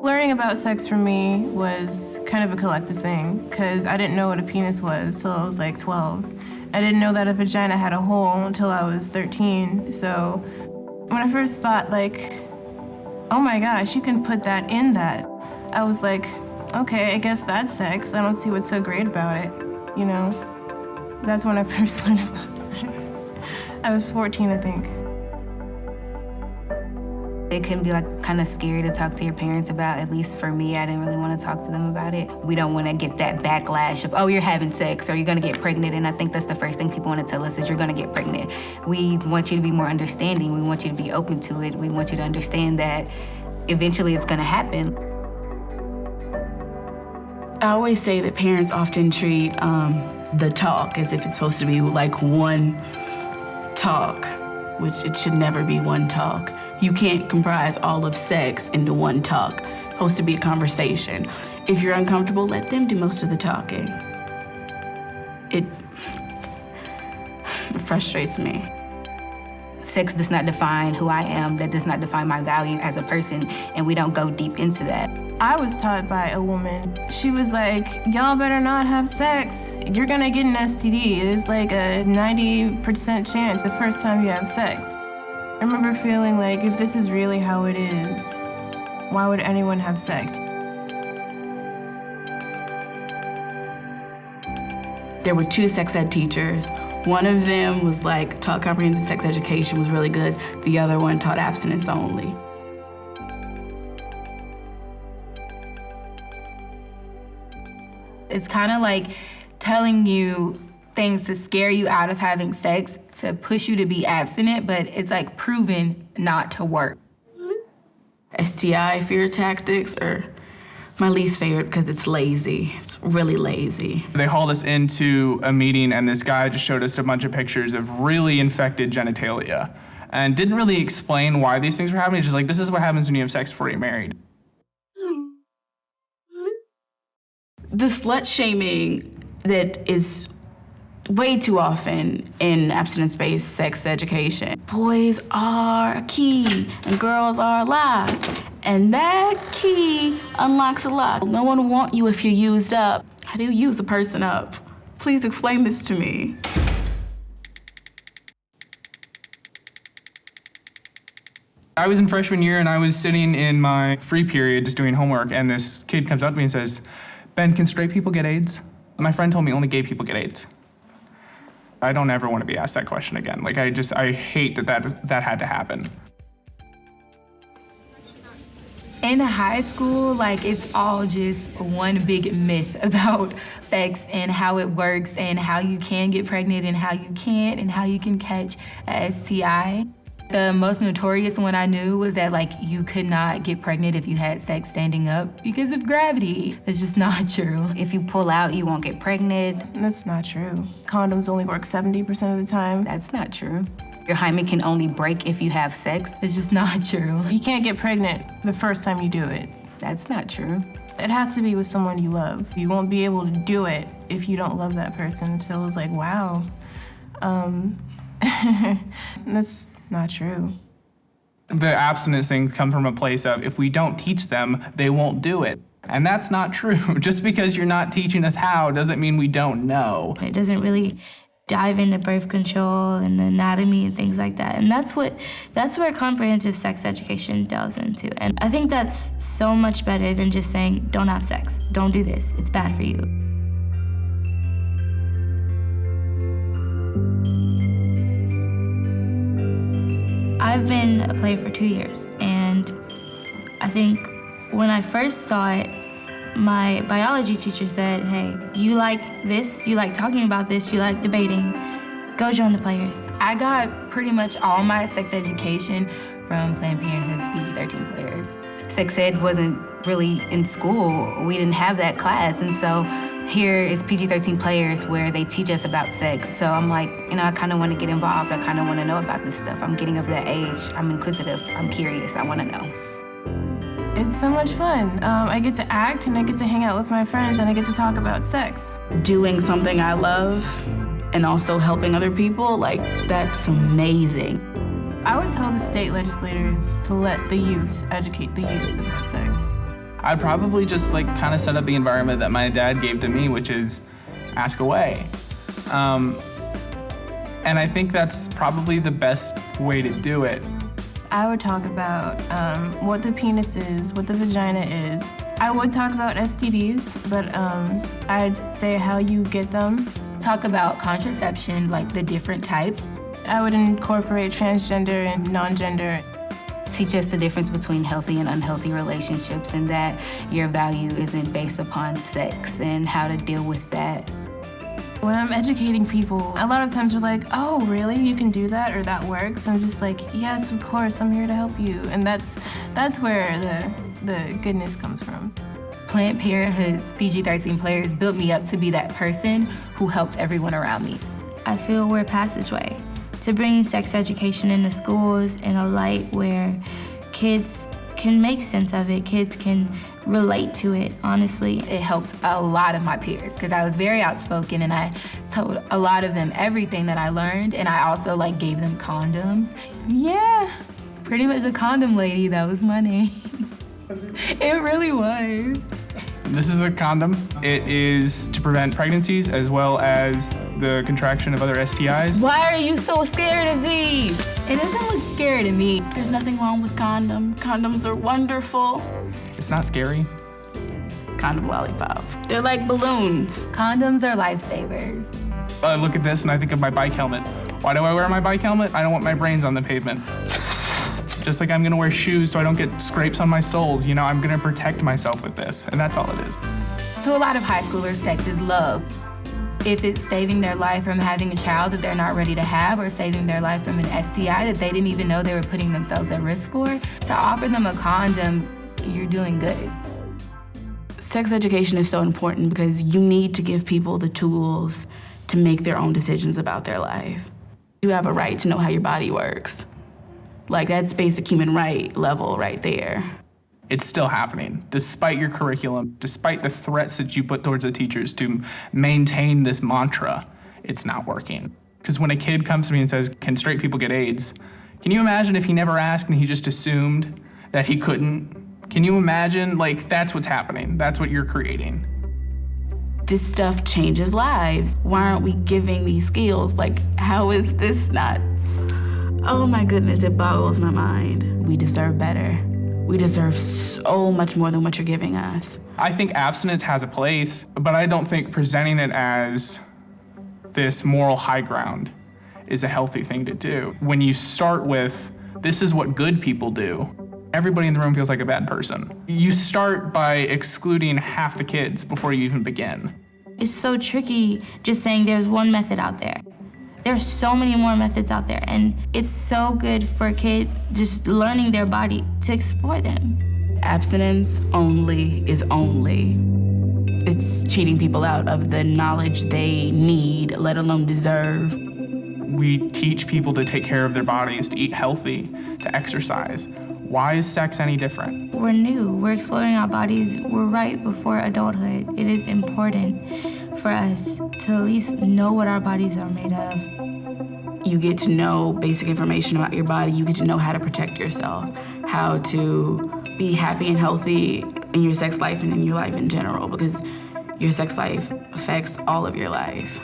Learning about sex for me was kind of a collective thing, because I didn't know what a penis was till I was like 12. I didn't know that a vagina had a hole until I was 13. So when I first thought like, oh my gosh, you can put that in that, I was like, okay, I guess that's sex. I don't see what's so great about it, you know? That's when I first learned about sex. I was 14, I think. It can be like kind of scary to talk to your parents about. At least for me, I didn't really want to talk to them about it. We don't want to get that backlash of, oh, you're having sex or you're gonna get pregnant. And I think that's the first thing people want to tell us is you're gonna get pregnant. We want you to be more understanding. We want you to be open to it. We want you to understand that eventually it's gonna happen. I always say that parents often treat the talk as if it's supposed to be like one talk, which it should never be one talk. You can't comprise all of sex into one talk. It's supposed to be a conversation. If you're uncomfortable, let them do most of the talking. It frustrates me. Sex does not define who I am. That does not define my value as a person, and we don't go deep into that. I was taught by a woman. She was like, y'all better not have sex. You're gonna get an STD. There's like a 90% chance the first time you have sex. I remember feeling like, if this is really how it is, why would anyone have sex? There were 2 sex ed teachers. One of them was like, taught comprehensive sex education, was really good. The other one taught abstinence only. It's kind of like telling you things to scare you out of having sex, to push you to be abstinent, but it's like proven not to work. STI fear tactics are my least favorite because it's lazy. It's really lazy. They hauled us into a meeting and this guy just showed us a bunch of pictures of really infected genitalia and didn't really explain why these things were happening. It's just like, this is what happens when you have sex before you're married. The slut shaming that is way too often in abstinence-based sex education. Boys are a key and girls are a lock. And that key unlocks a lock. No one will want you if you're used up. How do you use a person up? Please explain this to me. I was in freshman year and I was sitting in my free period just doing homework, and this kid comes up to me and says, Ben, can straight people get AIDS? My friend told me only gay people get AIDS. I don't ever want to be asked that question again. Like, I hate that had to happen. In high school, like, it's all just one big myth about sex and how it works and how you can get pregnant and how you can't and how you can catch a STI. The most notorious one I knew was that, like, you could not get pregnant if you had sex standing up because of gravity. That's just not true. If you pull out, you won't get pregnant. That's not true. Condoms only work 70% of the time. That's not true. Your hymen can only break if you have sex. It's just not true. You can't get pregnant the first time you do it. That's not true. It has to be with someone you love. You won't be able to do it if you don't love that person. So it was like, wow. That's not true. The abstinence things come from a place of, if we don't teach them, they won't do it. And that's not true. Just because you're not teaching us how doesn't mean we don't know. It doesn't really dive into birth control and the anatomy and things like that. And that's where comprehensive sex education delves into. And I think that's so much better than just saying, don't have sex, don't do this, it's bad for you. I've been a player for 2 years, and I think when I first saw it, my biology teacher said, hey, you like this, you like talking about this, you like debating, go join the players. I got pretty much all my sex education from Planned Parenthood's PG-13 players. Sex ed wasn't really in school. We didn't have that class, and so Here is PG-13 players where they teach us about sex. So I'm like, I kind of want to get involved. I kind of want to know about this stuff. I'm getting of that age. I'm inquisitive. I'm curious. I want to know. It's so much fun. I get to act and I get to hang out with my friends and I get to talk about sex. Doing something I love and also helping other people, that's amazing. I would tell the state legislators to let the youth educate the youth about sex. I'd probably just kind of set up the environment that my dad gave to me, which is ask away. And I think that's probably the best way to do it. I would talk about what the penis is, what the vagina is. I would talk about STDs, but I'd say how you get them. Talk about contraception, the different types. I would incorporate transgender and non-gender. Teach us the difference between healthy and unhealthy relationships and that your value isn't based upon sex and how to deal with that. When I'm educating people, a lot of times they're like, oh, really? You can do that or that works? I'm just like, yes, of course, I'm here to help you. And that's where the goodness comes from. Planned Parenthood's PG-13 players built me up to be that person who helped everyone around me. I feel we're a passageway to bringing sex education into schools in a light where kids can make sense of it, kids can relate to it, honestly. It helped a lot of my peers because I was very outspoken and I told a lot of them everything that I learned, and I also gave them condoms. Yeah, pretty much a condom lady, that was my name. It really was. This is a condom. It is to prevent pregnancies as well as the contraction of other STIs. Why are you so scared of these? It doesn't look scary to me. There's nothing wrong with condoms. Condoms are wonderful. It's not scary. Condom lollipop. They're like balloons. Condoms are lifesavers. I look at this and I think of my bike helmet. Why do I wear my bike helmet? I don't want my brains on the pavement. Just like I'm gonna wear shoes so I don't get scrapes on my soles. I'm gonna protect myself with this, and that's all it is. To a lot of high schoolers, sex is love. If it's saving their life from having a child that they're not ready to have, or saving their life from an STI that they didn't even know they were putting themselves at risk for, to offer them a condom, you're doing good. Sex education is so important because you need to give people the tools to make their own decisions about their life. You have a right to know how your body works. That's basic human right level right there. It's still happening, despite your curriculum, despite the threats that you put towards the teachers to maintain this mantra, it's not working. Because when a kid comes to me and says, can straight people get AIDS? Can you imagine if he never asked and he just assumed that he couldn't? Can you imagine? That's what's happening. That's what you're creating. This stuff changes lives. Why aren't we giving these skills? How is this not? Oh my goodness, it boggles my mind. We deserve better. We deserve so much more than what you're giving us. I think abstinence has a place, but I don't think presenting it as this moral high ground is a healthy thing to do. When you start with, this is what good people do, everybody in the room feels like a bad person. You start by excluding half the kids before you even begin. It's so tricky just saying there's one method out there. There's so many more methods out there, and it's so good for a kid just learning their body to explore them. Abstinence only is only. It's cheating people out of the knowledge they need, let alone deserve. We teach people to take care of their bodies, to eat healthy, to exercise. Why is sex any different? We're new, we're exploring our bodies, we're right before adulthood. It is important for us to at least know what our bodies are made of. You get to know basic information about your body. You get to know how to protect yourself, how to be happy and healthy in your sex life and in your life in general, because your sex life affects all of your life.